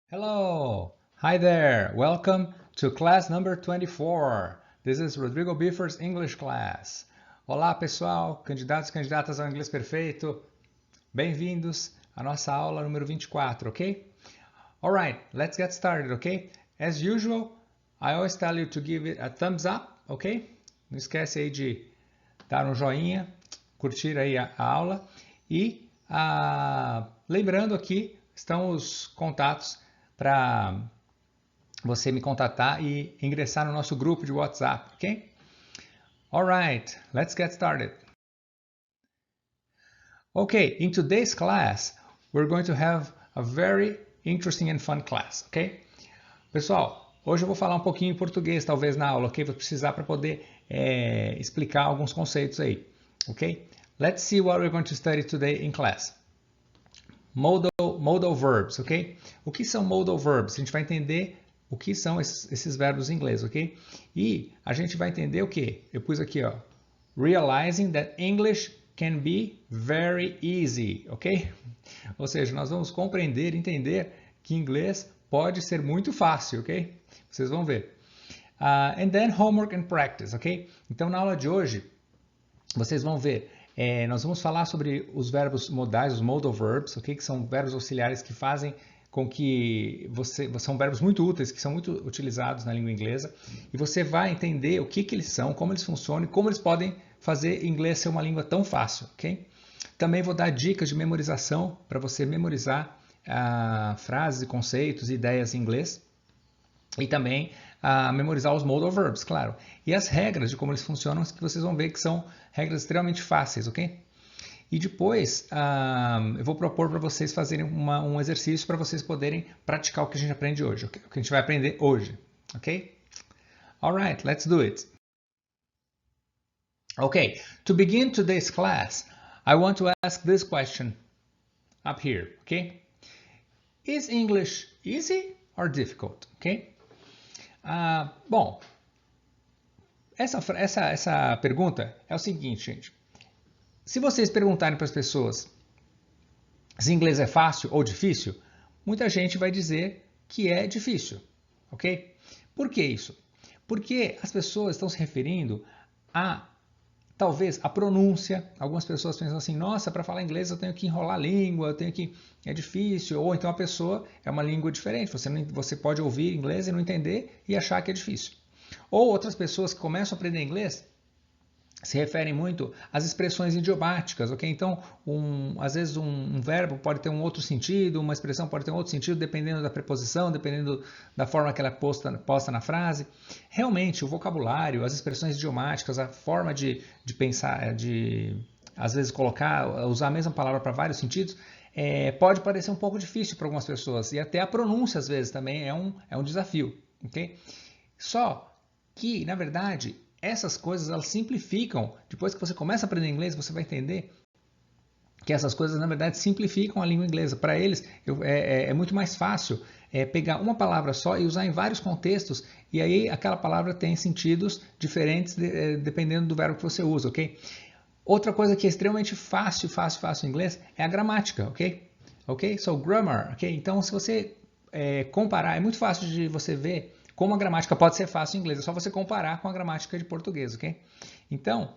Hello! Hi there! Welcome to class number 24. This is Rodrigo Biffer's English class. Olá, pessoal, candidatos e candidatas ao inglês perfeito. Bem-vindos à nossa aula número 24, ok? Alright, let's get started, ok? As usual, I always tell you to give it a thumbs up, ok? Não esquece aí de dar um joinha, curtir aí a aula. E lembrando aqui, estão os contatos para você me contatar e ingressar no nosso grupo de WhatsApp, ok? Alright, let's get started. Okay, in today's class, we're going to have a very interesting and fun class, ok? Pessoal, hoje eu vou falar um pouquinho em português, talvez na aula, ok? Vou precisar para poder explicar alguns conceitos aí, ok? Let's see what we're going to study today in class. Modal verbs, ok? O que são modal verbs? A gente vai entender o que são esses verbos em inglês, ok? E a gente vai entender o que? Eu pus aqui, ó, realizing that English can be very easy, ok? Ou seja, nós vamos compreender, entender que inglês pode ser muito fácil, ok? Vocês vão ver. And then homework and practice, ok? Então, na aula de hoje, vocês vão ver, nós vamos falar sobre os verbos modais, os modal verbs, ok? Que são verbos auxiliares que fazem com que são verbos muito úteis, que são muito utilizados na língua inglesa, e você vai entender o que eles são, como eles funcionam e como eles podem fazer inglês ser uma língua tão fácil, ok? Também vou dar dicas de memorização para você memorizar frases e conceitos e ideias em inglês. E também memorizar os modal verbs, claro. E as regras de como eles funcionam, que vocês vão ver que são regras extremamente fáceis, ok? E depois eu vou propor para vocês fazerem um exercício para vocês poderem praticar o que a gente aprende hoje, okay? O que a gente vai aprender hoje, ok? Alright, let's do it. Okay, to begin today's class, I want to ask this question up here, okay? Is English easy or difficult, okay? Bom, essa pergunta é o seguinte, gente. Se vocês perguntarem para as pessoas se inglês é fácil ou difícil, muita gente vai dizer que é difícil, ok? Por que isso? Porque as pessoas estão se referindo a, talvez, a pronúncia. Algumas pessoas pensam assim, nossa, para falar inglês eu tenho que enrolar a língua, é difícil. Ou então a pessoa é uma língua diferente, você pode ouvir inglês e não entender e achar que é difícil. Ou outras pessoas que começam a aprender inglês se referem muito às expressões idiomáticas, ok? Então, às vezes um verbo pode ter um outro sentido, uma expressão pode ter um outro sentido, dependendo da preposição, dependendo da forma que ela é posta na frase. Realmente, o vocabulário, as expressões idiomáticas, a forma de pensar, de às vezes usar a mesma palavra para vários sentidos, pode parecer um pouco difícil para algumas pessoas. E até a pronúncia, às vezes, também é um desafio, ok? Só que, na verdade, essas coisas elas simplificam. Depois que você começa a aprender inglês, você vai entender que essas coisas, na verdade, simplificam a língua inglesa. Para eles, é muito mais fácil pegar uma palavra só e usar em vários contextos, e aí aquela palavra tem sentidos diferentes dependendo do verbo que você usa, ok? Outra coisa que é extremamente fácil em inglês é a gramática, ok? Ok? So, grammar, ok? Então, se você comparar, é muito fácil de você ver como a gramática pode ser fácil em inglês, é só você comparar com a gramática de português, ok? Então,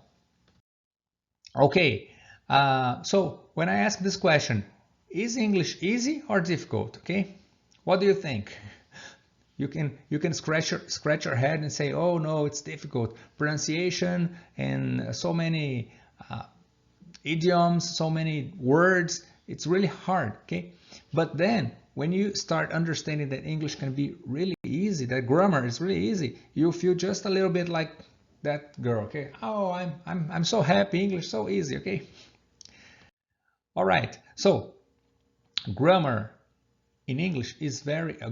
ok. So, when I ask this question, is English easy or difficult, okay? What do you think? You can scratch your head and say, oh no, it's difficult. Pronunciation and so many idioms, so many words, it's really hard, okay? But then, when you start understanding that English can be really easy, that grammar is really easy, you feel just a little bit like that girl, okay? Oh, I'm so happy, English so easy, okay? All right, so grammar in English is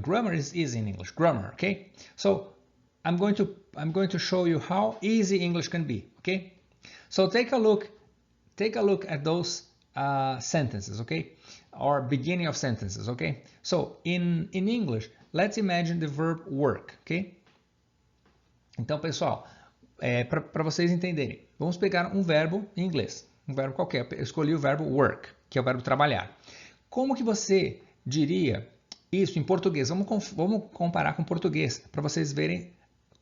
grammar is easy in English, grammar, okay? So I'm going to show you how easy English can be, okay? So take a look at those sentences, okay? Or beginning of sentences, okay? So, in English, let's imagine the verb work, okay? Então, pessoal, para vocês entenderem, vamos pegar um verbo em inglês, um verbo qualquer. Eu escolhi o verbo work, que é o verbo trabalhar. Como que você diria Isso, em português. Vamos comparar com português, para vocês verem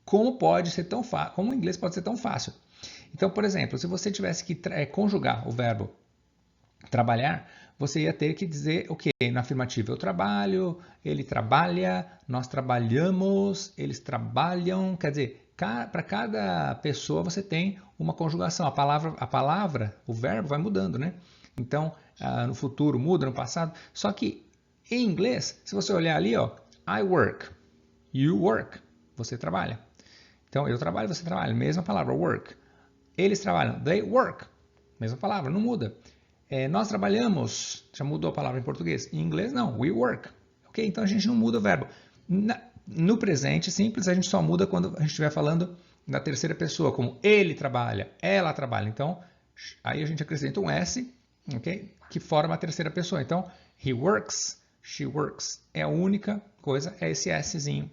como pode ser tão fácil, como o inglês pode ser tão fácil. Então, por exemplo, se você tivesse que conjugar o verbo trabalhar, você ia ter que dizer o quê? No afirmativo, eu trabalho, ele trabalha, nós trabalhamos, eles trabalham. Quer dizer, para cada pessoa você tem uma conjugação. A palavra, o verbo vai mudando, né? Então, no futuro muda, no passado. Só que em inglês, se você olhar ali, ó, I work, you work, você trabalha. Então, eu trabalho, você trabalha, mesma palavra, work. Eles trabalham, they work, mesma palavra, não muda. Nós trabalhamos, já mudou a palavra em português. Em inglês, não, we work. Ok? Então, a gente não muda o verbo. No presente simples, a gente só muda quando a gente estiver falando da terceira pessoa, como ele trabalha, ela trabalha. Então, aí a gente acrescenta um S, ok? Que forma a terceira pessoa. Então, he works, she works. É a única coisa, é esse Szinho.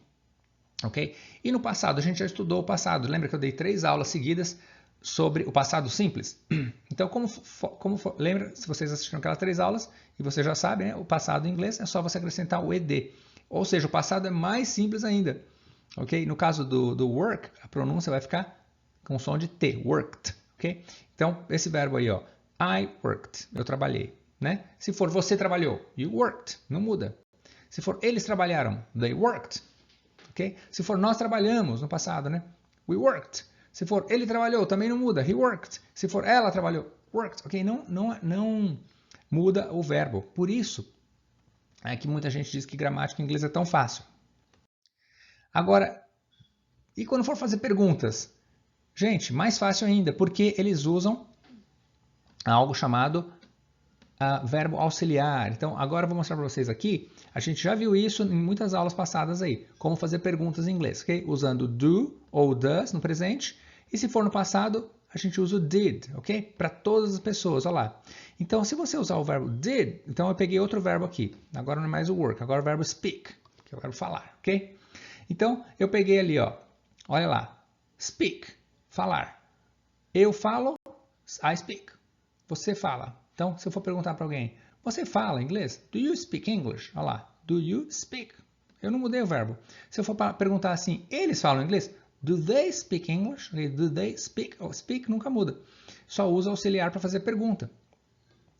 Ok? E no passado, a gente já estudou o passado. Lembra que eu dei 3 aulas seguidas sobre o passado simples? Então, lembra, se vocês assistiram aquelas 3 aulas, e você já sabe, né? O passado em inglês é só você acrescentar o ED. Ou seja, o passado é mais simples ainda. Ok? No caso do work, a pronúncia vai ficar com som de T, worked. Ok? Então, esse verbo aí, ó, I worked, eu trabalhei. Né? Se for você trabalhou, you worked, não muda. Se for eles trabalharam, they worked. Okay? Se for nós trabalhamos no passado, né? We worked. Se for ele trabalhou, também não muda. He worked. Se for ela trabalhou, worked. Ok? Não muda o verbo. Por isso é que muita gente diz que gramática em inglês é tão fácil. Agora, e quando for fazer perguntas? Gente, mais fácil ainda, porque eles usam algo chamado verbo auxiliar. Então, agora eu vou mostrar para vocês aqui. A gente já viu isso em muitas aulas passadas aí. Como fazer perguntas em inglês, ok? Usando do ou does no presente. E se for no passado, a gente usa o did, ok? Para todas as pessoas, olha lá. Então, se você usar o verbo did, então eu peguei outro verbo aqui. Agora não é mais o work, agora é o verbo speak, que é o verbo falar, ok? Então, eu peguei ali, ó. Olha lá. Speak, falar. Eu falo, I speak. Você fala. Então, se eu for perguntar para alguém, você fala inglês? Do you speak English? Olha lá, do you speak? Eu não mudei o verbo. Se eu for perguntar assim, eles falam inglês? Do they speak English? Do they speak? Speak nunca muda. Só usa auxiliar para fazer pergunta.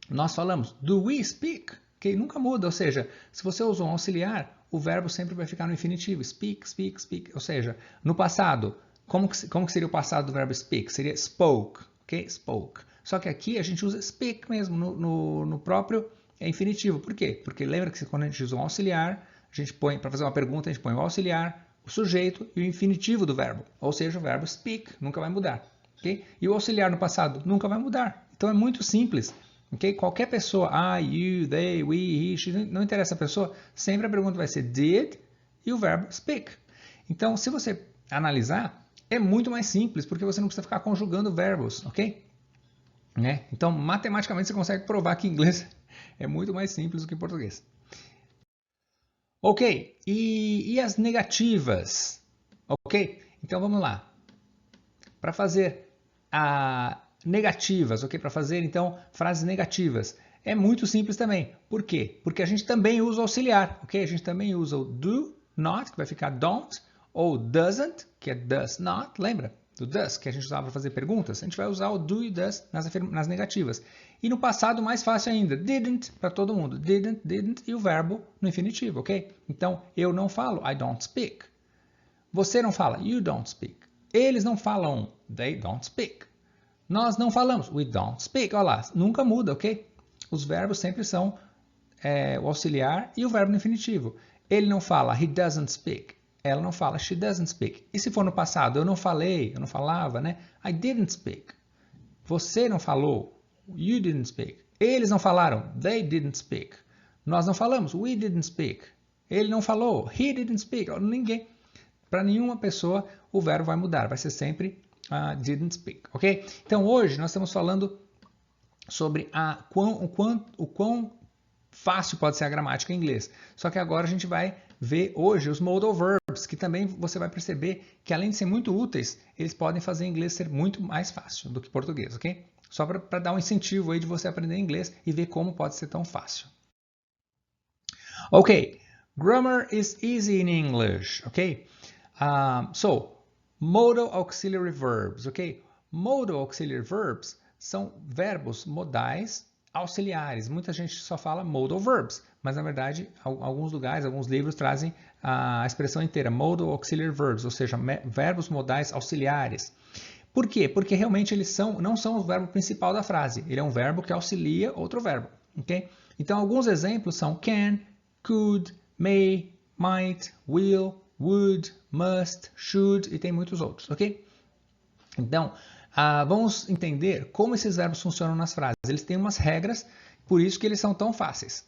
Nós falamos, do we speak? Okay? Nunca muda, ou seja, se você usou um auxiliar, o verbo sempre vai ficar no infinitivo. Speak, speak, speak. Ou seja, no passado, como que seria o passado do verbo speak? Seria spoke, ok? Spoke. Só que aqui a gente usa speak mesmo, no próprio infinitivo. Por quê? Porque lembra que quando a gente usa um auxiliar, a gente põe, para fazer uma pergunta, a gente põe o auxiliar, o sujeito e o infinitivo do verbo. Ou seja, o verbo speak nunca vai mudar. Okay? E o auxiliar no passado nunca vai mudar. Então é muito simples. Okay? Qualquer pessoa, I, you, they, we, he, she, não interessa a pessoa, sempre a pergunta vai ser did e o verbo speak. Então, se você analisar, é muito mais simples, porque você não precisa ficar conjugando verbos, ok? Né? Então, matematicamente, você consegue provar que inglês é muito mais simples do que português. Ok, e as negativas? Ok, então vamos lá. Para fazer negativas, ok? Para fazer, então, frases negativas. É muito simples também. Por quê? Porque a gente também usa o auxiliar, ok? A gente também usa o do not, que vai ficar don't, ou doesn't, que é does not, lembra? Do does, que a gente usava para fazer perguntas, a gente vai usar o do e does nas negativas. E no passado, mais fácil ainda, didn't, para todo mundo. Didn't, e o verbo no infinitivo, ok? Então, eu não falo, I don't speak. Você não fala, you don't speak. Eles não falam, they don't speak. Nós não falamos, we don't speak. Olha lá, nunca muda, ok? Os verbos sempre são o auxiliar e o verbo no infinitivo. Ele não fala, he doesn't speak. Ela não fala, she doesn't speak. E se for no passado, eu não falei, eu não falava, né? I didn't speak. Você não falou, you didn't speak. Eles não falaram, they didn't speak. Nós não falamos, we didn't speak. Ele não falou, he didn't speak. Ninguém. Para nenhuma pessoa o verbo vai mudar, vai ser sempre didn't speak, ok? Então hoje nós estamos falando sobre o quão fácil pode ser a gramática em inglês. Só que agora a gente vai ver hoje os modal verbs, que também você vai perceber que além de ser muito úteis, eles podem fazer inglês ser muito mais fácil do que português, ok? Só para dar um incentivo aí de você aprender inglês e ver como pode ser tão fácil. Ok, Grammar is easy in English, okay? So, modal auxiliary verbs, okay? Modal auxiliary verbs são verbos modais auxiliares. Muita gente só fala modal verbs, mas na verdade, alguns lugares, alguns livros trazem a expressão inteira, modal auxiliary verbs, ou seja, verbos modais auxiliares. Por quê? Porque realmente eles não são o verbo principal da frase. Ele é um verbo que auxilia outro verbo, ok? Então, alguns exemplos são can, could, may, might, will, would, must, should e tem muitos outros, ok? Então, vamos entender como esses verbos funcionam nas frases. Eles têm umas regras, por isso que eles são tão fáceis.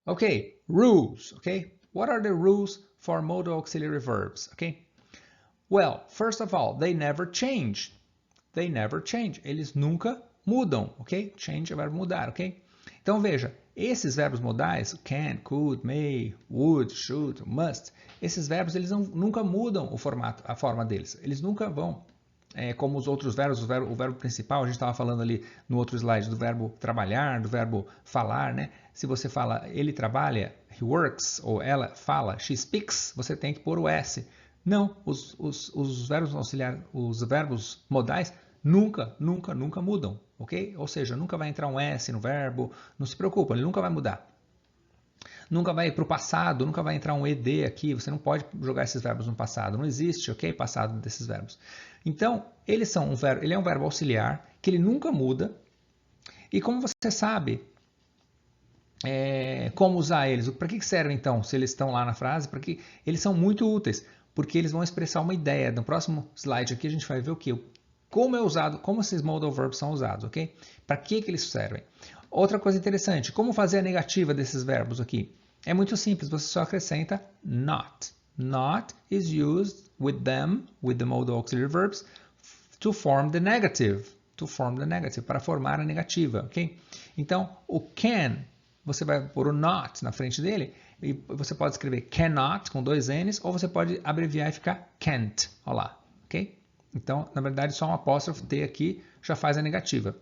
Ok, rules, ok? What are the rules for modal auxiliary verbs, ok? Well, first of all, they never change. They never change. Eles nunca mudam, ok? Change é o verbo mudar, ok? Então veja, esses verbos modais, can, could, may, would, should, must, esses verbos eles nunca mudam o formato, a forma deles. Eles nunca vão, como os outros verbos, o verbo principal, a gente estava falando ali no outro slide do verbo trabalhar, do verbo falar, né? Se você fala ele trabalha, he works, ou ela fala, she speaks, você tem que pôr o S. Não, os verbos auxiliares, os verbos modais nunca mudam, ok? Ou seja, nunca vai entrar um S no verbo, não se preocupa, ele nunca vai mudar. Nunca vai para o passado, nunca vai entrar um ED aqui, você não pode jogar esses verbos no passado, não existe, ok? Passado desses verbos. Então, ele é um verbo auxiliar, que ele nunca muda, e como você sabe como usar eles, para que servem então, se eles estão lá na frase, porque eles são muito úteis, porque eles vão expressar uma ideia. No próximo slide aqui a gente vai ver o que? Como é usado, como esses modal verbs são usados, ok? Para que eles servem? Outra coisa interessante, como fazer a negativa desses verbos aqui? É muito simples, você só acrescenta not. Not is used with them, with the modal auxiliary verbs, to form the negative. Para formar a negativa, ok? Então, o can, você vai pôr o not na frente dele, e você pode escrever cannot com dois N's, ou você pode abreviar e ficar can't, olha lá, ok? Então, na verdade, só um apóstrofo T aqui já faz a negativa.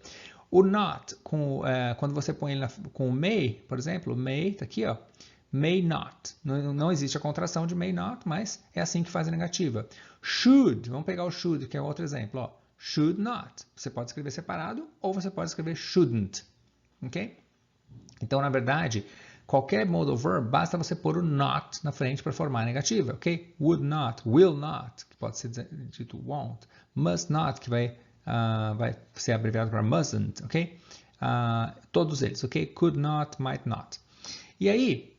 O not, quando você põe ele com o may, por exemplo, may, está aqui, ó, may not. Não existe a contração de may not, mas é assim que faz a negativa. Should, vamos pegar o should, que é outro exemplo, ó, should not. Você pode escrever separado, ou você pode escrever shouldn't, ok? Então, na verdade, qualquer modal verb, basta você pôr o not na frente para formar a negativa, ok? Would not, will not, que pode ser dito won't, must not, que vai ser abreviado para mustn't, ok? Todos eles, ok? Could not, might not. E aí,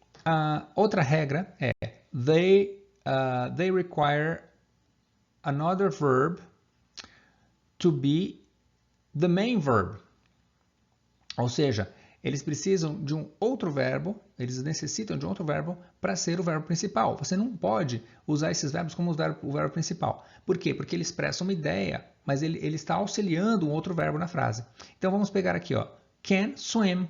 outra regra é they require another verb to be the main verb. Ou seja, eles precisam de um outro verbo, eles necessitam de um outro verbo para ser o verbo principal. Você não pode usar esses verbos como o verbo principal. Por quê? Porque ele expressa uma ideia, mas ele está auxiliando um outro verbo na frase. Então vamos pegar aqui, ó, can swim,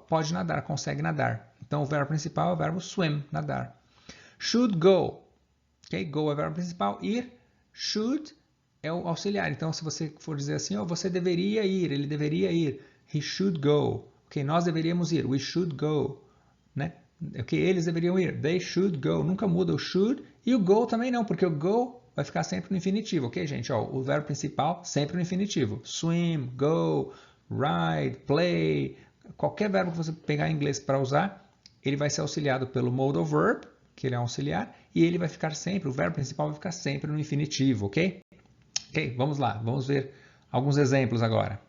pode nadar, consegue nadar. Então o verbo principal é o verbo swim, nadar. Should go, ok? Go é o verbo principal, ir, should é o auxiliar. Então se você for dizer assim, ó, você deveria ir, ele deveria ir, he should go. Ok, nós deveríamos ir, we should go, né? Ok, eles deveriam ir, they should go. Nunca muda o should e o go também não, porque o go vai ficar sempre no infinitivo, ok, gente? Ó, o verbo principal sempre no infinitivo. Swim, go, ride, play, qualquer verbo que você pegar em inglês para usar, ele vai ser auxiliado pelo modal verb, que ele é auxiliar, e ele vai ficar sempre, o verbo principal vai ficar sempre no infinitivo, ok? Ok, vamos lá, vamos ver alguns exemplos agora.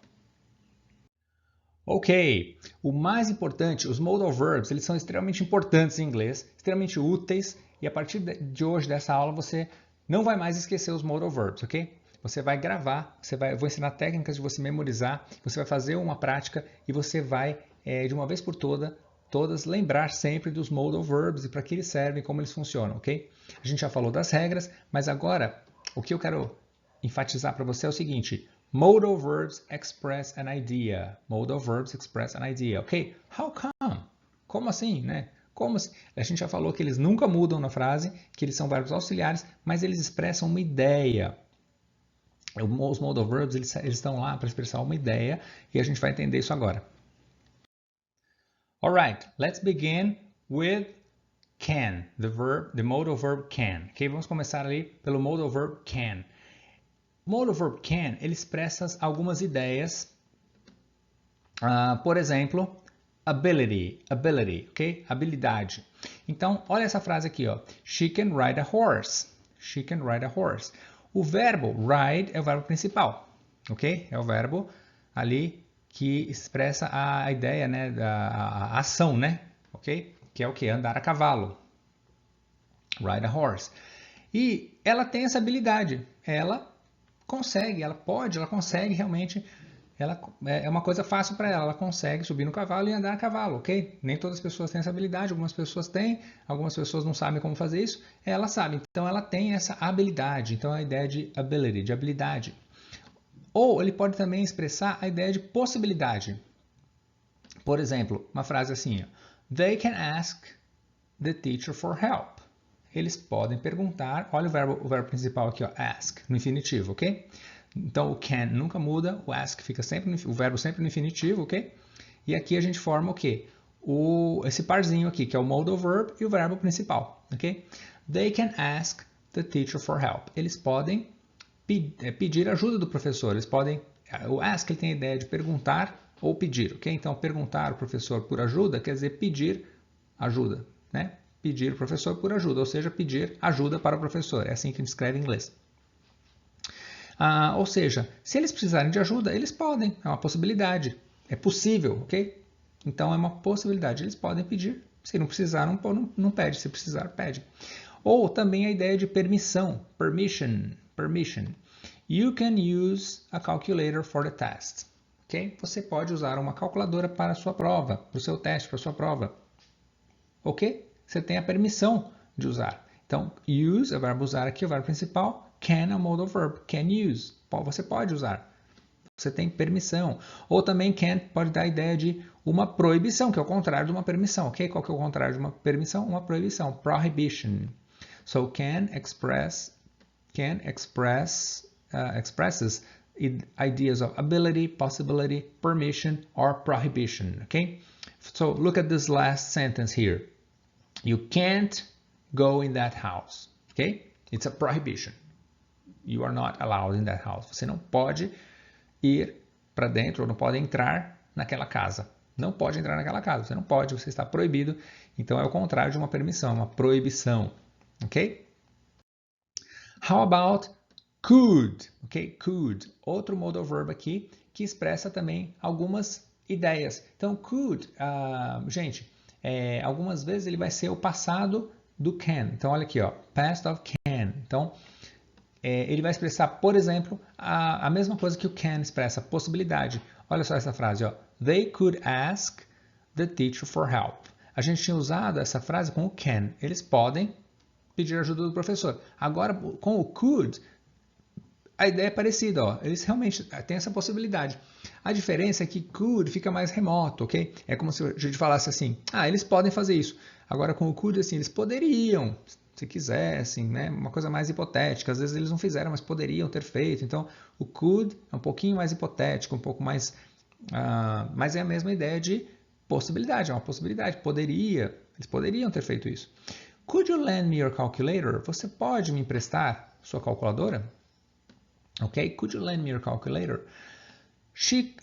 Ok, o mais importante, os modal verbs, eles são extremamente importantes em inglês, extremamente úteis, e a partir de hoje, dessa aula, você não vai mais esquecer os modal verbs, ok? Você vai gravar, eu vou ensinar técnicas de você memorizar, você vai fazer uma prática e você vai, de uma vez por todas, lembrar sempre dos modal verbs e para que eles servem, como eles funcionam, ok? A gente já falou das regras, mas agora, o que eu quero enfatizar para você é o seguinte: modal verbs express an idea. Modal verbs express an idea. Ok? How come? Como assim, né? Como assim? A gente já falou que eles nunca mudam na frase, que eles são verbos auxiliares, mas eles expressam uma ideia. Os modal verbs eles estão lá para expressar uma ideia e a gente vai entender isso agora. Alright, let's begin with can, the modal verb can. Ok, vamos começar ali pelo modal verb can. Modal verb can, ele expressa algumas ideias. Por exemplo, ability, ok? Habilidade. Então, olha essa frase aqui, ó. She can ride a horse. She can ride a horse. O verbo ride é o verbo principal, ok? É o verbo ali que expressa a ideia, né, a ação, né? Ok? Que é o que? Andar a cavalo. Ride a horse. E ela tem essa habilidade. Ela consegue, ela consegue realmente. Ela é uma coisa fácil para ela. Ela consegue subir no cavalo e andar a cavalo, ok? Nem todas as pessoas têm essa habilidade. Algumas pessoas têm, algumas pessoas não sabem como fazer isso. Ela sabe. Então ela tem essa habilidade. Então a ideia de ability, de habilidade. Ou ele pode também expressar a ideia de possibilidade. Por exemplo, uma frase assim, ó, They can ask the teacher for help. Eles podem perguntar, olha o verbo principal aqui, ó, ask, no infinitivo, ok? Então o can nunca muda, o ask fica sempre, o verbo sempre no infinitivo, ok? E aqui a gente forma o quê? Esse parzinho aqui, que é o modal verb e o verbo principal, ok? They can ask the teacher for help. Eles podem pedir ajuda do professor, eles podem, o ask ele tem a ideia de perguntar ou pedir, ok? Então perguntar ao professor por ajuda quer dizer pedir ajuda, né? Pedir o professor por ajuda, ou seja, pedir ajuda para o professor. É assim que a gente escreve em inglês. Ou seja, se eles precisarem de ajuda, eles podem. É uma possibilidade. É possível, ok? Então é uma possibilidade. Eles podem pedir. Se não precisar, não pede. Se precisar, pede. Ou também a ideia de permissão. Permission. You can use a calculator for the test. Ok? Você pode usar uma calculadora para a sua prova, para o seu teste, para a sua prova. Ok? Você tem a permissão de usar. Então, use é o verbo usar aqui, o verbo principal. Can é o modal verb. Can use. Você pode usar. Você tem permissão. Ou também can pode dar a ideia de uma proibição, que é o contrário de uma permissão. Ok? Qual que é o contrário de uma permissão? Uma proibição. Prohibition. So, expresses ideas of ability, possibility, permission, or prohibition. Okay? So, look at this last sentence here. You can't go in that house, ok? It's a prohibition. You are not allowed in that house. Você não pode ir para dentro, ou não pode entrar naquela casa. Não pode entrar naquela casa, você não pode, você está proibido. Então é o contrário de uma permissão, uma proibição, ok? How about could, ok? Could, outro modal verb aqui que expressa também algumas ideias. Então could, gente, algumas vezes ele vai ser o passado do can. Então, olha aqui, ó, past of can. Então, ele vai expressar, por exemplo, a mesma coisa que o can expressa, possibilidade. Olha só essa frase, ó. They could ask the teacher for help. A gente tinha usado essa frase com o can. Eles podem pedir ajuda do professor. Agora, com o could, a ideia é parecida, ó. Eles realmente têm essa possibilidade. A diferença é que could fica mais remoto, ok? É como se a gente falasse assim, eles podem fazer isso. Agora com o could, assim, eles poderiam, se quisessem, né? Uma coisa mais hipotética. Às vezes eles não fizeram, mas poderiam ter feito. Então, o could é um pouquinho mais hipotético, um pouco mais... mas é a mesma ideia de possibilidade, é uma possibilidade. Eles poderiam ter feito isso. Could you lend me your calculator? Você pode me emprestar sua calculadora? Ok? Could you lend me your calculator?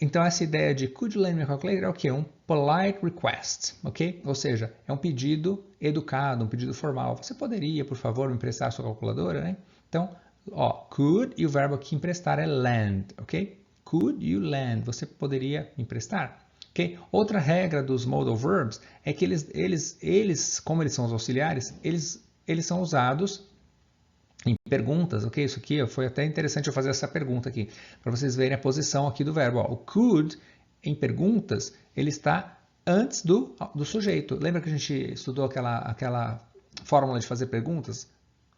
Então, essa ideia de could you lend me your calculator é o quê? Um polite request, ok? Ou seja, é um pedido educado, um pedido formal. Você poderia, por favor, me emprestar sua calculadora, né? Então, ó, could e o verbo aqui emprestar é lend, ok? Could you lend? Você poderia me emprestar? Ok? Outra regra dos modal verbs é que eles como eles são os auxiliares, eles são usados em perguntas, ok? Isso aqui foi até interessante eu fazer essa pergunta aqui, para vocês verem a posição aqui do verbo. Ó, o could, em perguntas, ele está antes do sujeito. Lembra que a gente estudou aquela fórmula de fazer perguntas?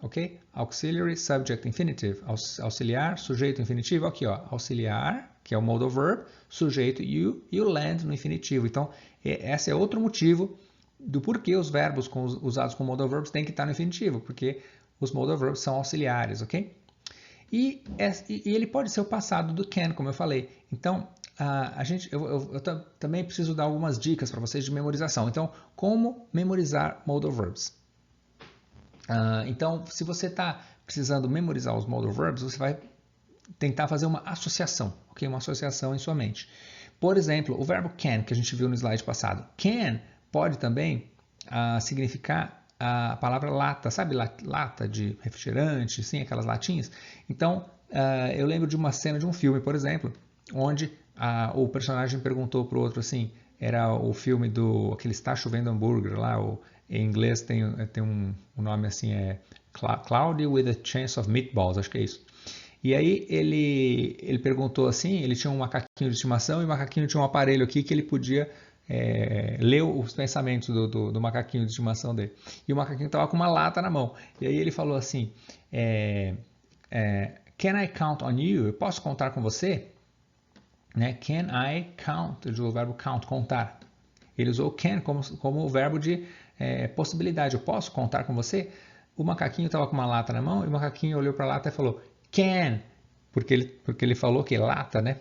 Ok? Auxiliary, subject, infinitive. Auxiliar, sujeito, infinitivo. Aqui, ó, auxiliar, que é o modal verb, sujeito, you, e o lend no infinitivo. Então, esse é outro motivo do porquê os verbos usados com modal verbs têm que estar no infinitivo, porque os modal verbs são auxiliares, ok? E ele pode ser o passado do can, como eu falei. Então, eu também preciso dar algumas dicas para vocês de memorização. Então, como memorizar modal verbs? Então, se você está precisando memorizar os modal verbs, você vai tentar fazer uma associação, ok? Uma associação em sua mente. Por exemplo, o verbo can, que a gente viu no slide passado. Can pode também significar a palavra lata, sabe lata de refrigerante, sim, aquelas latinhas? Então, eu lembro de uma cena de um filme, por exemplo, onde o personagem perguntou para o outro assim, era o filme do aquele Está Chovendo Hambúrguer lá, em inglês tem um nome assim, Cloudy with a Chance of Meatballs, acho que é isso. E aí ele perguntou assim, ele tinha um macaquinho de estimação e o macaquinho tinha um aparelho aqui que ele podia ler os pensamentos do macaquinho de estimação dele. E o macaquinho estava com uma lata na mão. E aí ele falou assim, can I count on you? Eu posso contar com você? Né? Can I count? Ele usou o verbo count, contar. Ele usou can como o verbo de possibilidade. Eu posso contar com você? O macaquinho estava com uma lata na mão e o macaquinho olhou para a lata e falou can, porque ele falou que lata, né?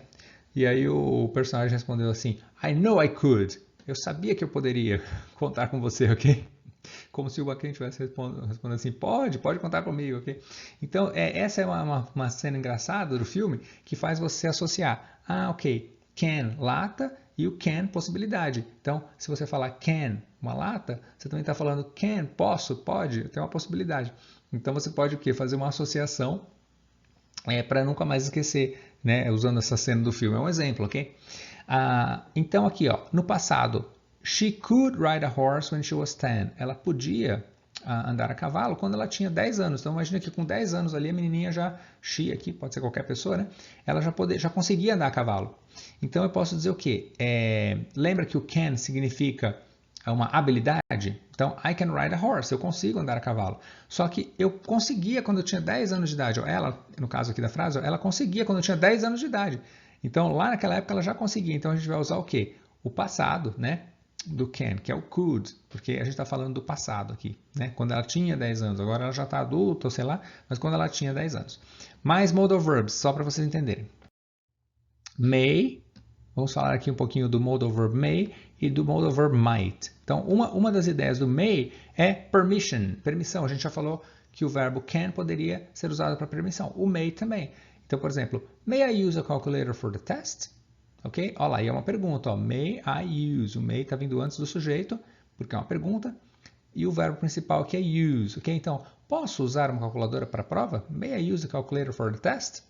E aí o personagem respondeu assim, I know I could. Eu sabia que eu poderia contar com você, ok? Como se o macaquinho estivesse respondendo assim, pode contar comigo, ok? Então, essa é uma cena engraçada do filme que faz você associar, ok, can, lata, e o can, possibilidade. Então, se você falar can, uma lata, você também está falando can, posso, pode, tem uma possibilidade. Então, você pode o quê? Fazer uma associação para nunca mais esquecer, né? Usando essa cena do filme. É um exemplo, ok? Então, aqui, ó, no passado, she could ride a horse when she was 10. Ela podia andar a cavalo quando ela tinha 10 anos. Então, imagina que com 10 anos ali, a menininha she aqui, pode ser qualquer pessoa, né? Ela já conseguia andar a cavalo. Então, eu posso dizer o quê? Lembra que o can significa uma habilidade? Então, I can ride a horse, eu consigo andar a cavalo. Só que eu conseguia quando eu tinha 10 anos de idade. Ela, no caso aqui da frase, ela conseguia quando eu tinha 10 anos de idade. Então, lá naquela época ela já conseguia. Então, a gente vai usar o quê? O passado, né? Do can, que é o could, porque a gente está falando do passado aqui, né? Quando ela tinha 10 anos, agora ela já está adulta, ou sei lá, mas quando ela tinha 10 anos. Mais modal verbs, só para vocês entenderem. May, vamos falar aqui um pouquinho do modal verb may e do modal verb might. Então, uma das ideias do may é permissão. A gente já falou que o verbo can poderia ser usado para permissão. O may também. Então, por exemplo, may I use a calculator for the test? Ok? Olha lá, aí é uma pergunta. Ó, may I use? O may está vindo antes do sujeito, porque é uma pergunta. E o verbo principal aqui é use. Ok? Então, posso usar uma calculadora para a prova? May I use a calculator for the test?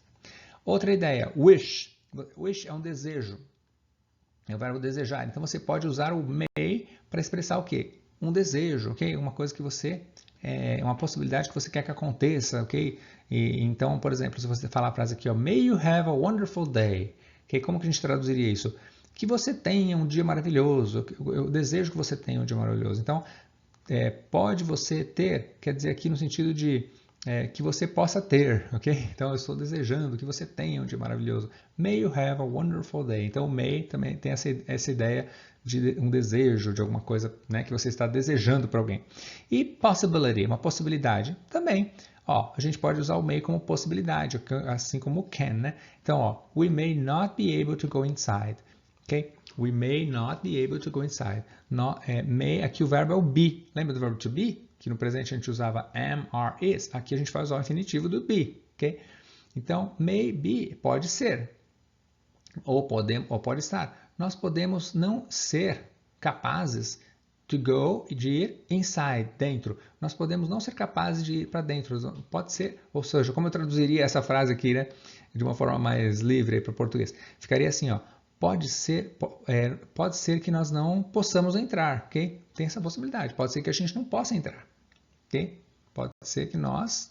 Outra ideia, wish. Wish é um desejo. É o verbo desejar. Então, você pode usar o may para expressar o quê? Um desejo, ok? Uma coisa que você... uma possibilidade que você quer que aconteça, ok? Então, por exemplo, se você falar a frase aqui, ó, may you have a wonderful day. Okay? Como que a gente traduziria isso? Que você tenha um dia maravilhoso. Eu desejo que você tenha um dia maravilhoso. Então, pode você ter, quer dizer aqui no sentido de que você possa ter, ok? Então, eu estou desejando que você tenha um dia maravilhoso. May you have a wonderful day. Então, may também tem essa ideia de um desejo, de alguma coisa, né, que você está desejando para alguém. E possibility, uma possibilidade também. Ó, a gente pode usar o may como possibilidade, assim como o can, né? Então, ó, we may not be able to go inside, ok? We may not be able to go inside. May, aqui o verbo é o be. Lembra do verbo to be? Que no presente a gente usava am, are, is. Aqui a gente vai usar o infinitivo do be, ok? Então, may be pode ser, ou pode estar. Nós podemos não ser capazes to go, de ir inside, dentro. Nós podemos não ser capazes de ir para dentro. Pode ser, ou seja, como eu traduziria essa frase aqui, né, de uma forma mais livre para o português? Ficaria assim, ó. Pode ser que nós não possamos entrar, ok? Tem essa possibilidade. Pode ser que a gente não possa entrar, ok? Pode ser que nós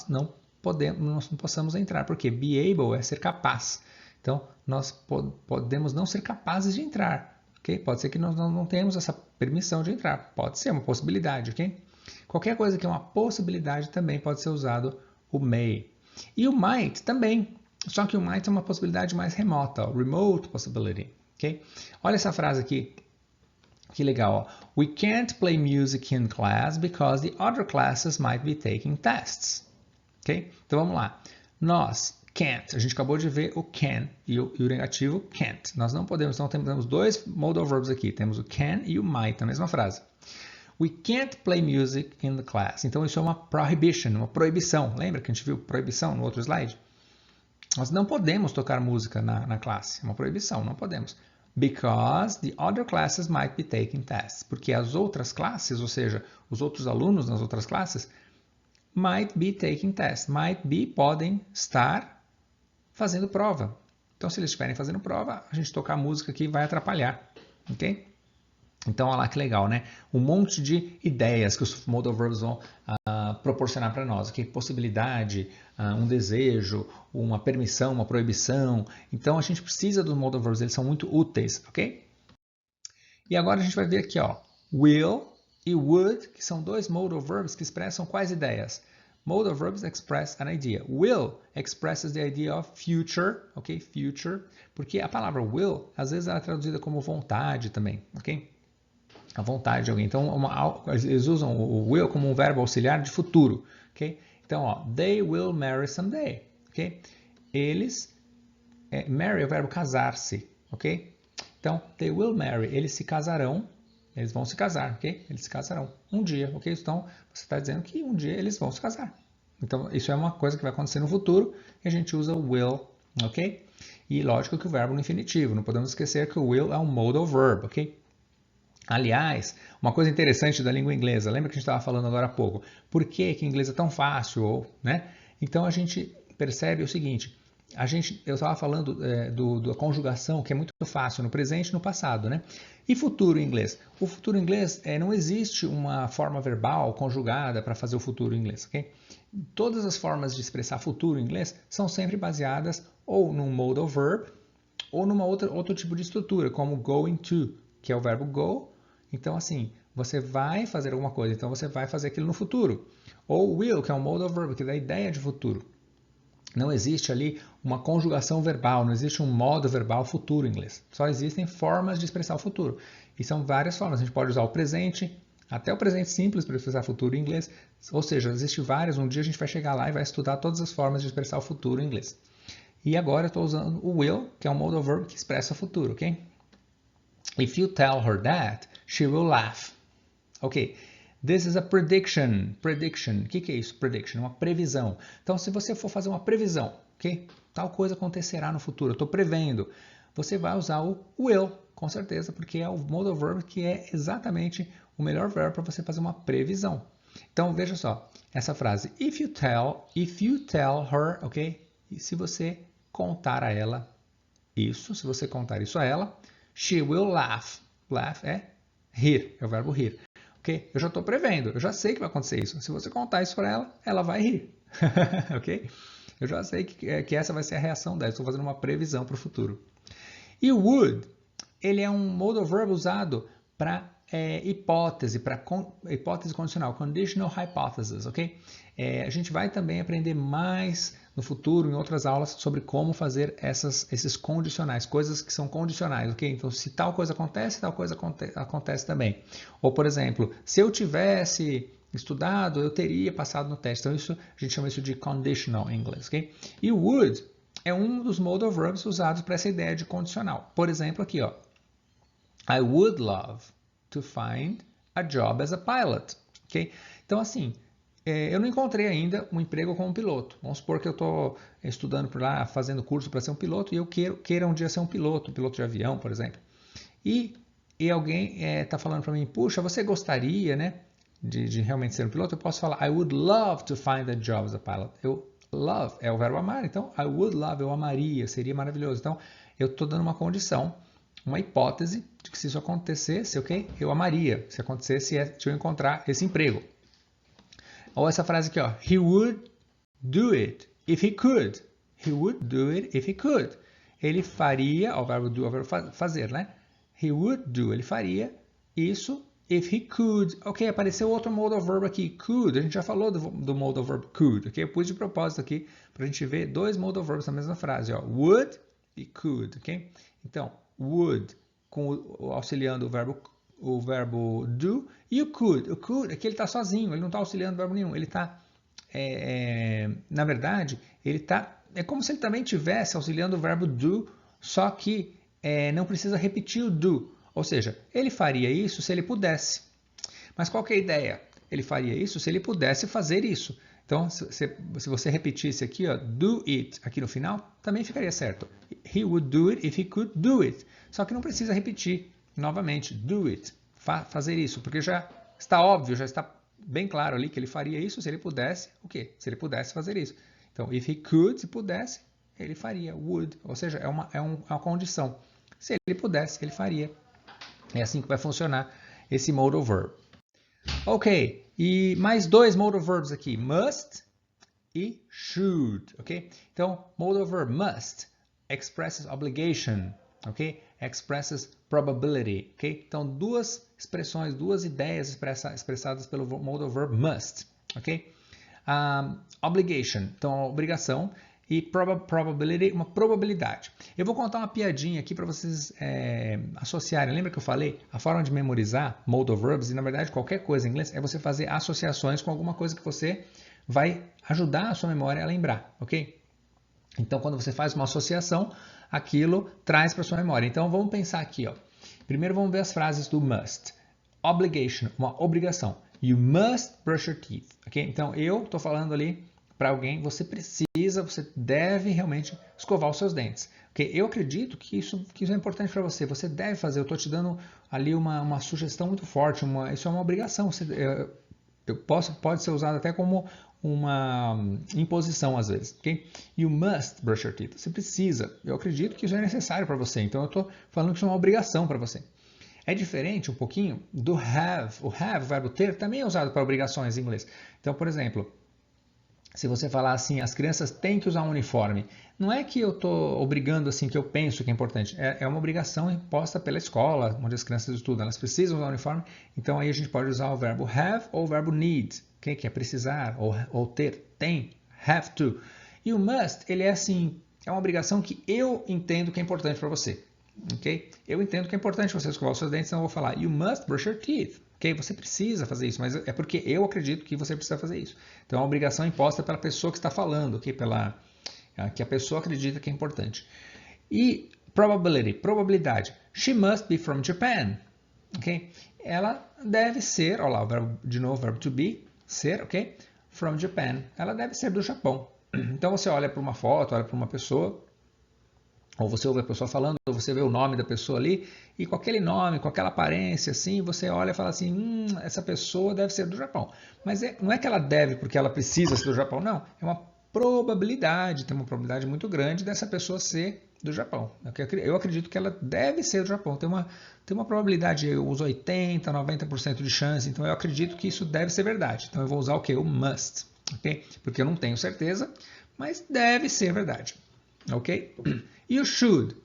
não possamos entrar, porque be able é ser capaz. Então, nós podemos não ser capazes de entrar. Okay? Pode ser que nós não tenhamos essa permissão de entrar. Pode ser uma possibilidade, ok? Qualquer coisa que é uma possibilidade também pode ser usado o may. E o might também. Só que o might é uma possibilidade mais remota, ó, remote possibility, ok? Olha essa frase aqui. Que legal, ó. We can't play music in class because the other classes might be taking tests. Ok? Então vamos lá. Nós can't. A gente acabou de ver o can e o negativo can't. Nós não podemos, então temos dois modal verbs aqui. Temos o can e o might na mesma frase. We can't play music in the class. Então isso é uma prohibition, uma proibição. Lembra que a gente viu proibição no outro slide? Nós não podemos tocar música na classe. É uma proibição, não podemos. Because the other classes might be taking tests. Porque as outras classes, ou seja, os outros alunos nas outras classes, might be taking tests. Might be, podem estar fazendo prova. Então, se eles estiverem fazendo prova, a gente tocar música aqui vai atrapalhar. Ok? Então, olha lá que legal, né? Um monte de ideias que os modal verbs vão proporcionar para nós. Okay? Possibilidade, um desejo, uma permissão, uma proibição. Então, a gente precisa dos modal verbs, eles são muito úteis, ok? E agora a gente vai ver aqui, ó, will e would, que são dois modal verbs que expressam quais ideias? Modal verbs express an idea. Will expresses the idea of future, ok? Future, porque a palavra will, às vezes ela é traduzida como vontade também, ok? A vontade de alguém. Então, eles usam o will como um verbo auxiliar de futuro, ok? Então, ó, they will marry someday, ok? Eles, marry é o verbo casar-se, ok? Então, they will marry, eles se casarão, eles vão se casar, ok? Eles se casarão um dia, ok? Então, você está dizendo que um dia eles vão se casar. Então, isso é uma coisa que vai acontecer no futuro e a gente usa o will, ok? E lógico que o verbo no infinitivo, não podemos esquecer que o will é um modal verb, ok? Aliás, uma coisa interessante da língua inglesa, lembra que a gente estava falando agora há pouco? Por que que o inglês é tão fácil, né? Então a gente percebe o seguinte, eu estava falando da conjugação, que é muito fácil no presente e no passado, né? E futuro em inglês? O futuro em inglês, não existe uma forma verbal conjugada para fazer o futuro em inglês, ok? Todas as formas de expressar futuro em inglês são sempre baseadas ou num modal verb ou numa outro tipo de estrutura, como going to, que é o verbo go. Então, assim, você vai fazer alguma coisa, então você vai fazer aquilo no futuro. Ou will, que é um modal verb, que dá ideia de futuro. Não existe ali uma conjugação verbal, não existe um modo verbal futuro em inglês. Só existem formas de expressar o futuro. E são várias formas. A gente pode usar o presente, até o presente simples para expressar futuro em inglês. Ou seja, existem várias. Um dia a gente vai chegar lá e vai estudar todas as formas de expressar o futuro em inglês. E agora eu estou usando o will, que é um modal verb que expressa o futuro, ok? If you tell her that, she will laugh. Ok, this is a prediction. Prediction, o que é isso? Prediction, uma previsão. Então, se você for fazer uma previsão, ok? Tal coisa acontecerá no futuro, eu estou prevendo. Você vai usar o will, com certeza, porque é o modal verb que é exatamente o melhor verbo para você fazer uma previsão. Então, veja só, essa frase, if you tell her, ok? E se você contar a ela isso, se você contar isso a ela, she will laugh. Laugh é rir, é o verbo rir. Ok? Eu já estou prevendo, eu já sei que vai acontecer isso. Se você contar isso para ela, ela vai rir. Ok? Eu já sei que essa vai ser a reação dela. Estou fazendo uma previsão para o futuro. E o would, ele é um modal verb usado para hipótese, para hipótese condicional, conditional hypothesis, ok? A gente vai também aprender mais no futuro, em outras aulas, sobre como fazer esses condicionais, coisas que são condicionais, ok? Então, se tal coisa acontece, tal coisa acontece também. Ou, por exemplo, se eu tivesse estudado, eu teria passado no teste. Então, a gente chama isso de conditional em inglês, ok? E o would é um dos modal verbs usados para essa ideia de condicional. Por exemplo, aqui, ó. I would love to find a job as a pilot. Okay? Então, assim, eu não encontrei ainda um emprego como piloto. Vamos supor que eu estou estudando por lá, fazendo curso para ser um piloto, e eu queira um dia ser um piloto de avião, por exemplo. E alguém está falando para mim, puxa, você gostaria, né, de realmente ser um piloto? Eu posso falar, I would love to find a job as a pilot. Love é o verbo amar, então I would love, eu amaria, seria maravilhoso. Então, eu estou dando uma condição, uma hipótese de que se isso acontecesse, ok? Eu amaria se acontecesse, se eu encontrar esse emprego. Ou essa frase aqui, ó. He would do it if he could. He would do it if he could. Ele faria, ó, o verbo do, o verbo fazer, né? He would do, ele faria isso if he could. Ok, apareceu outro modal verb aqui, could. A gente já falou do modal verb could, ok? Eu pus de propósito aqui para a gente ver dois modal verbs na mesma frase, ó. Would e could, ok? Então, would, auxiliando o verbo do, e o could. O could, aqui ele está sozinho, ele não está auxiliando o verbo nenhum. Ele está, na verdade, ele está, é como se ele também estivesse auxiliando o verbo do, só que não precisa repetir o do. Ou seja, ele faria isso se ele pudesse. Mas qual que é a ideia? Ele faria isso se ele pudesse fazer isso. Então, se você repetisse aqui, ó, do it, aqui no final, também ficaria certo. He would do it if he could do it. Só que não precisa repetir novamente, do it, fazer isso, porque já está óbvio, já está bem claro ali que ele faria isso se ele pudesse, o quê? Se ele pudesse fazer isso. Então, if he could, se pudesse, ele faria, would, ou seja, é uma condição. Se ele pudesse, ele faria. É assim que vai funcionar esse modal verb. Ok, e mais dois modal verbs aqui, must e should, ok? Então, modal verb must expresses obligation, ok? Expresses probability, ok? Então, duas expressões, duas ideias expressadas pelo modal verb must, ok? Obligation, então, obrigação, e probability, uma probabilidade. Eu vou contar uma piadinha aqui para vocês associarem. Lembra que eu falei? A forma de memorizar modal verbs, e na verdade qualquer coisa em inglês, é você fazer associações com alguma coisa que você vai ajudar a sua memória a lembrar, ok? Então, quando você faz uma associação, aquilo traz para sua memória. Então, vamos pensar aqui, ó. Primeiro vamos ver as frases do must. Obligation, uma obrigação. You must brush your teeth, ok? Então, eu estou falando ali para alguém, você deve realmente escovar os seus dentes. Okay? Eu acredito que isso é importante para você. Você deve fazer. Eu estou te dando ali uma sugestão muito forte. Isso é uma obrigação. Pode ser usado até como uma imposição às vezes. Okay? You must brush your teeth. Você precisa. Eu acredito que isso é necessário para você. Então eu estou falando que isso é uma obrigação para você. É diferente um pouquinho do have. O have, o verbo ter, também é usado para obrigações em inglês. Então, por exemplo, se você falar assim, as crianças têm que usar um uniforme, não é que eu estou obrigando assim, que eu penso que é importante, é uma obrigação imposta pela escola, onde as crianças estudam, elas precisam usar um uniforme, então aí a gente pode usar o verbo have ou o verbo need, okay? Que é precisar ou ter, tem, have to. E o must, ele é assim, é uma obrigação que eu entendo que é importante para você, ok? Eu entendo que é importante você escovar os seus dentes, então eu vou falar, you must brush your teeth. Okay? Você precisa fazer isso, mas é porque eu acredito que você precisa fazer isso. Então, é uma obrigação imposta pela pessoa que está falando, okay? Que a pessoa acredita que é importante. E probabilidade. She must be from Japan. Okay? Ela deve ser, olha lá, de novo, o verbo to be, ser, ok? From Japan. Ela deve ser do Japão. Então, você olha para uma foto, olha para uma pessoa, ou você ouve a pessoa falando, ou você vê o nome da pessoa ali, e com aquele nome, com aquela aparência, assim, você olha e fala assim, essa pessoa deve ser do Japão. Mas não é que ela deve porque ela precisa ser do Japão, não. É uma probabilidade, tem uma probabilidade muito grande dessa pessoa ser do Japão. Eu acredito que ela deve ser do Japão. Tem uma probabilidade, eu uso 80%, 90% de chance, então eu acredito que isso deve ser verdade. Então eu vou usar o quê? O must, ok? Porque eu não tenho certeza, mas deve ser verdade. Ok? E o should?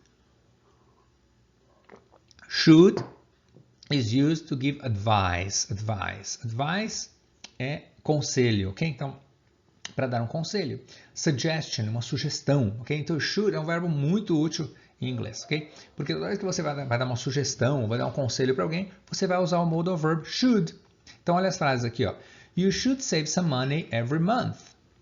Should is used to give advice. Advice é conselho, ok? Então, para dar um conselho. Suggestion, uma sugestão, ok? Então, should é um verbo muito útil em inglês, ok? Porque toda vez que você vai dar uma sugestão, vai dar um conselho para alguém, você vai usar o modal verb should. Então, olha as frases aqui, ó. You should save some money every month,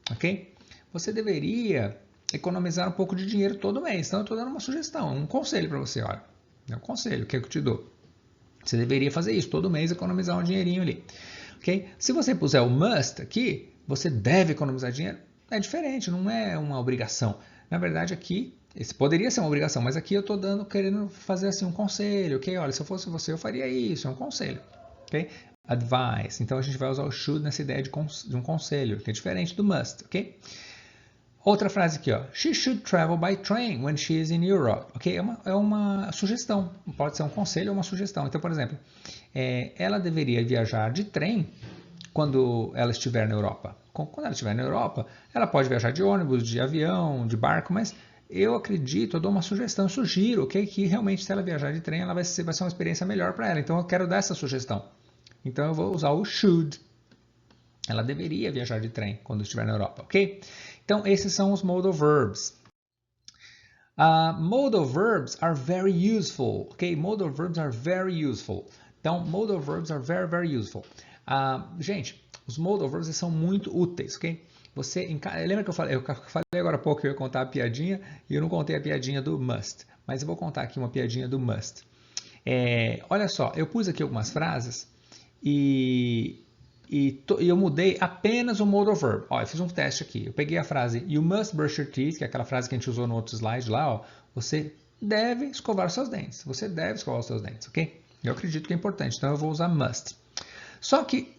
ok? Você deveria economizar um pouco de dinheiro todo mês. Então, eu estou dando uma sugestão, um conselho para você, olha. É um conselho que eu te dou. Você deveria fazer isso, todo mês economizar um dinheirinho ali. Okay? Se você puser o must aqui, você deve economizar dinheiro, é diferente, não é uma obrigação. Na verdade, aqui, esse poderia ser uma obrigação, mas aqui eu estou querendo fazer assim um conselho, ok? Olha, se eu fosse você, eu faria isso, é um conselho. Ok? Advice. Então, a gente vai usar o should nessa ideia de um conselho, que é diferente do must, ok? Outra frase aqui, ó. She should travel by train when she is in Europe. Ok? É uma sugestão. Pode ser um conselho ou uma sugestão. Então, por exemplo, ela deveria viajar de trem quando ela estiver na Europa. Quando ela estiver na Europa, ela pode viajar de ônibus, de avião, de barco, mas eu acredito, eu dou uma sugestão, eu sugiro, ok? Que realmente se ela viajar de trem, ela vai ser uma experiência melhor para ela. Então, eu quero dar essa sugestão. Então, eu vou usar o should. Ela deveria viajar de trem quando estiver na Europa, ok? Então, esses são os modal verbs. Modal verbs are very useful, ok? Modal verbs are very useful. Então, modal verbs are very, very useful. Gente, os modal verbs são muito úteis, ok? Lembra que eu falei agora há pouco que eu ia contar a piadinha e eu não contei a piadinha do must, mas eu vou contar aqui uma piadinha do must. Olha só, eu pus aqui algumas frases e eu mudei apenas o modal verb. Ó, eu fiz um teste aqui. Eu peguei a frase you must brush your teeth, que é aquela frase que a gente usou no outro slide lá. Ó, você deve escovar os seus dentes. Você deve escovar os seus dentes, ok? Eu acredito que é importante, então eu vou usar must. Só que,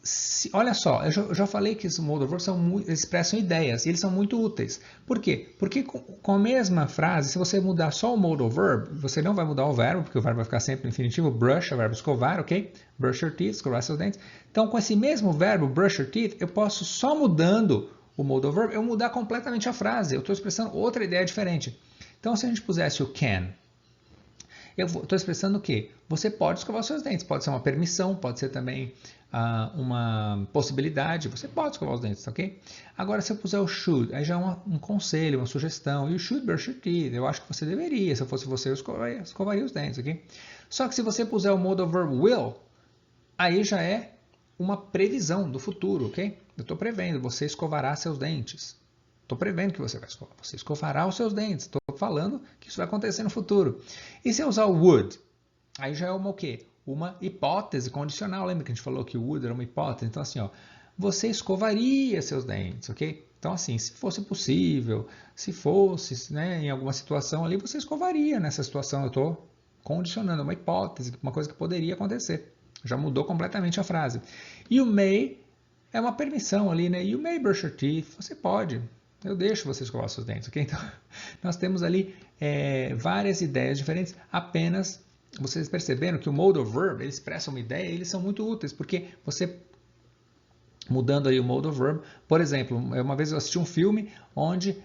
olha só, eu já falei que esses modal verbs expressam ideias e eles são muito úteis. Por quê? Porque com a mesma frase, se você mudar só o modal verb, você não vai mudar o verbo, porque o verbo vai ficar sempre no infinitivo. Brush é o verbo escovar, ok? Brush your teeth, escovar seus dentes. Então, com esse mesmo verbo, brush your teeth, eu posso só mudando o modal verb, eu mudar completamente a frase. Eu estou expressando outra ideia diferente. Então, se a gente pusesse o can, eu estou expressando o quê? Você pode escovar os seus dentes. Pode ser uma permissão, pode ser também uma possibilidade. Você pode escovar os dentes, ok? Agora, se eu puser o should, aí já é um conselho, uma sugestão. You should brush your teeth. Eu acho que você deveria. Se eu fosse você, eu escovaria os dentes, ok? Só que se você puser o modal verb will, aí já é uma previsão do futuro, ok? Eu estou prevendo, você escovará seus dentes. Estou prevendo que você vai escovar. Você escovará os seus dentes. Estou falando que isso vai acontecer no futuro. E se eu usar o would, aí já é uma o quê? Uma hipótese condicional. Lembra que a gente falou que o would era uma hipótese? Então, assim, ó, você escovaria seus dentes, ok? Então, assim, se fosse possível, se fosse, né, em alguma situação ali, você escovaria nessa situação. Eu estou condicionando uma hipótese, uma coisa que poderia acontecer. Já mudou completamente a frase. E o may é uma permissão ali, né? You may brush your teeth. Você pode. Eu deixo você escovar seus dentes, ok? Então, nós temos ali várias ideias diferentes, apenas vocês perceberam que o modal verb, ele expressa uma ideia e eles são muito úteis, porque você, mudando aí o modal verb, por exemplo, uma vez eu assisti um filme onde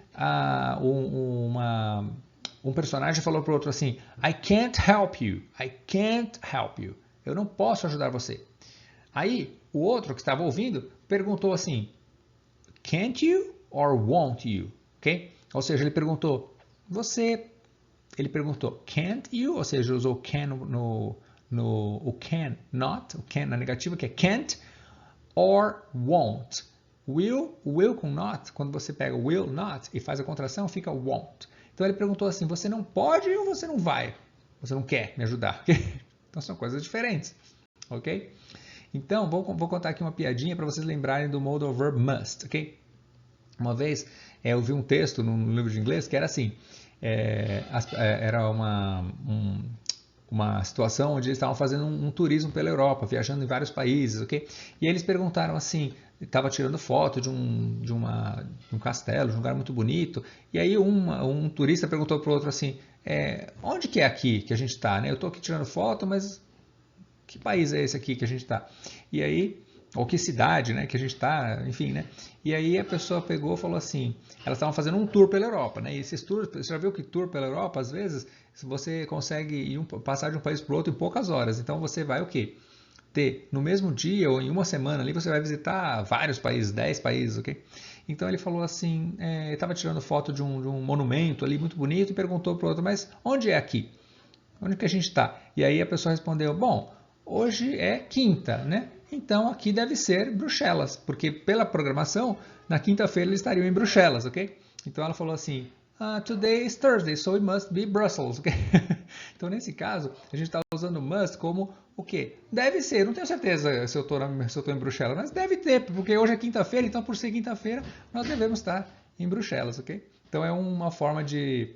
um personagem falou para o outro assim, I can't help you, I can't help you, eu não posso ajudar você. Aí, o outro que estava ouvindo perguntou assim, can't you or won't you? Ok? Ou seja, ele perguntou, ele perguntou, can't you? Ou seja, usou can o can not, o can na negativa, que é can't, or won't. Will com not, quando você pega will not e faz a contração, fica won't. Então ele perguntou assim, você não pode ou você não vai? Você não quer me ajudar? Então são coisas diferentes, ok? Então, vou contar aqui uma piadinha para vocês lembrarem do modal verb must, ok? Uma vez eu vi um texto num livro de inglês que era assim, era uma situação onde eles estavam fazendo um turismo pela Europa, viajando em vários países, ok? E eles perguntaram assim, estava tirando foto de um castelo, de um lugar muito bonito, e aí um turista perguntou para o outro assim, onde que é aqui que a gente está, né? Eu estou aqui tirando foto, mas que país é esse aqui que a gente está? E aí, ou que cidade, né, que a gente está, enfim, né? E aí a pessoa pegou e falou assim, elas estavam fazendo um tour pela Europa, né? E esses tours, você já viu que tour pela Europa, às vezes, você consegue passar de um país para o outro em poucas horas. Então você vai o quê? Ter, no mesmo dia ou em uma semana ali, você vai visitar vários países, 10 países, ok? Então ele falou assim, estava tirando foto de um monumento ali muito bonito e perguntou para o outro, mas onde é aqui? Onde que a gente está? E aí a pessoa respondeu, bom, hoje é quinta, né? Então aqui deve ser Bruxelas, porque pela programação, na quinta-feira eles estariam em Bruxelas, ok? Então ela falou assim, today is Thursday, so it must be Brussels, ok? Então nesse caso, a gente está usando must como o quê? Deve ser, não tenho certeza se eu estou em Bruxelas, mas deve ter, porque hoje é quinta-feira, então por ser quinta-feira, nós devemos estar em Bruxelas, ok? Então é uma forma de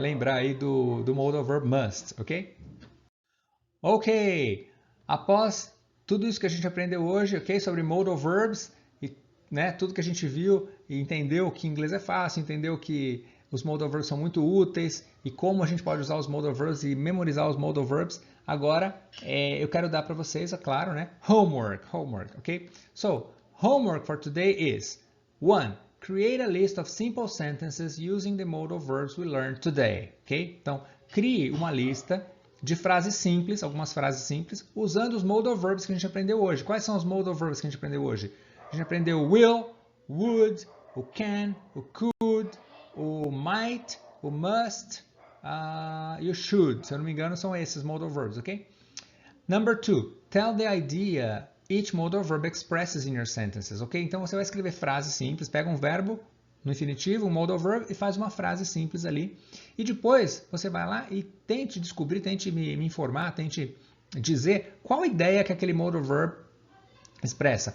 lembrar aí do modal verb must, ok? Ok, após tudo isso que a gente aprendeu hoje, ok, sobre modal verbs, e né, tudo que a gente viu e entendeu que inglês é fácil, entendeu que os modal verbs são muito úteis e como a gente pode usar os modal verbs e memorizar os modal verbs, agora eu quero dar para vocês, é claro, né, homework, ok? So, homework for today is 1. Create a list of simple sentences using the modal verbs we learned today, ok? Então, crie uma lista de frases simples, algumas frases simples, usando os modal verbs que a gente aprendeu hoje. Quais são os modal verbs que a gente aprendeu hoje? A gente aprendeu o will, would, o can, o could, o might, o must e o should. Se eu não me engano, são esses modal verbs, ok? Number 2, tell the idea each modal verb expresses in your sentences, ok? Então você vai escrever frases simples, pega um verbo no infinitivo, um modal verb, e faz uma frase simples ali. E depois você vai lá e tente descobrir, tente me informar, tente dizer qual ideia que aquele modal verb expressa.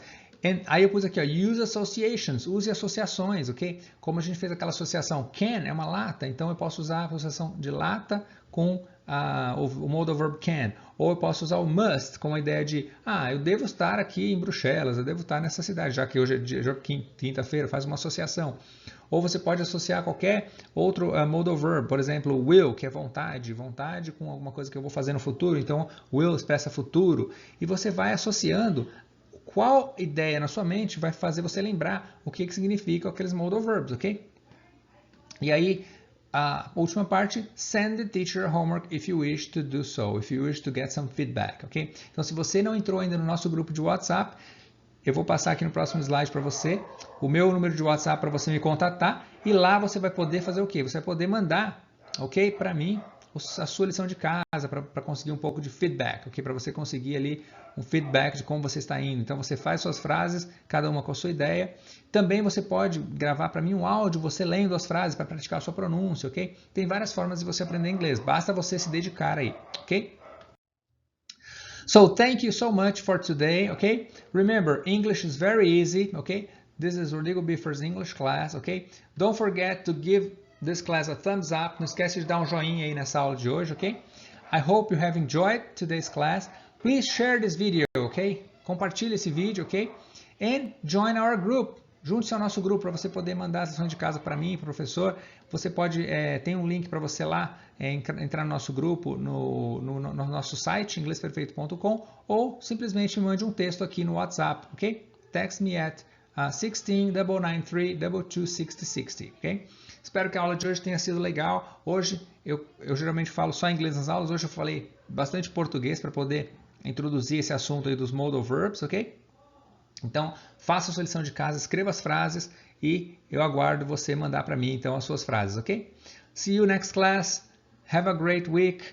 Aí eu pus aqui, ó, use associations, use associações, ok? Como a gente fez aquela associação, can é uma lata, então eu posso usar a associação de lata com o modal verb can. Ou eu posso usar o must, com a ideia de, eu devo estar aqui em Bruxelas, eu devo estar nessa cidade, já que hoje é quinta-feira, faz uma associação. Ou você pode associar qualquer outro modal verb, por exemplo, will, que é vontade com alguma coisa que eu vou fazer no futuro, então will expressa futuro, e você vai associando qual ideia na sua mente vai fazer você lembrar o que significa aqueles modal verbs, ok? E aí, a última parte, send the teacher homework if you wish to do so, if you wish to get some feedback, ok? Então, se você não entrou ainda no nosso grupo de WhatsApp, eu vou passar aqui no próximo slide para você o meu número de WhatsApp para você me contatar, e lá você vai poder fazer o quê? Você vai poder mandar, ok, para mim, a sua lição de casa, para conseguir um pouco de feedback, ok? Para você conseguir ali um feedback de como você está indo. Então você faz suas frases, cada uma com a sua ideia. Também você pode gravar para mim um áudio, você lendo as frases para praticar a sua pronúncia, ok? Tem várias formas de você aprender inglês, basta você se dedicar aí, ok? So thank you so much for today, okay? Remember, English is very easy, okay? This is Rodrigo Biffer's English class, okay? Don't forget to give this class a thumbs up. Não esquece de dar um joinha aí nessa aula de hoje, ok? I hope you have enjoyed today's class. Please share this video, ok? Compartilhe esse vídeo, ok? And join our group. Junte-se ao nosso grupo para você poder mandar a lição de casa para mim, para o professor. Você pode, tem um link para você lá, entrar no nosso grupo, no nosso site, inglesperfeito.com, ou simplesmente me mande um texto aqui no WhatsApp, ok? Text me at 16-993-226060, ok? Espero que a aula de hoje tenha sido legal. Hoje eu geralmente falo só inglês nas aulas, hoje eu falei bastante português para poder introduzir esse assunto aí dos modal verbs, ok? Então, faça a sua lição de casa, escreva as frases e eu aguardo você mandar para mim então as suas frases, ok? See you next class. Have a great week.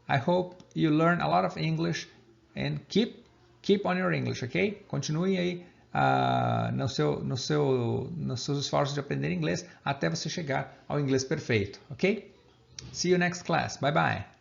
I hope you learn a lot of English and keep on your English, ok? Continue aí nos seus esforços de aprender inglês até você chegar ao inglês perfeito, ok? See you next class. Bye bye.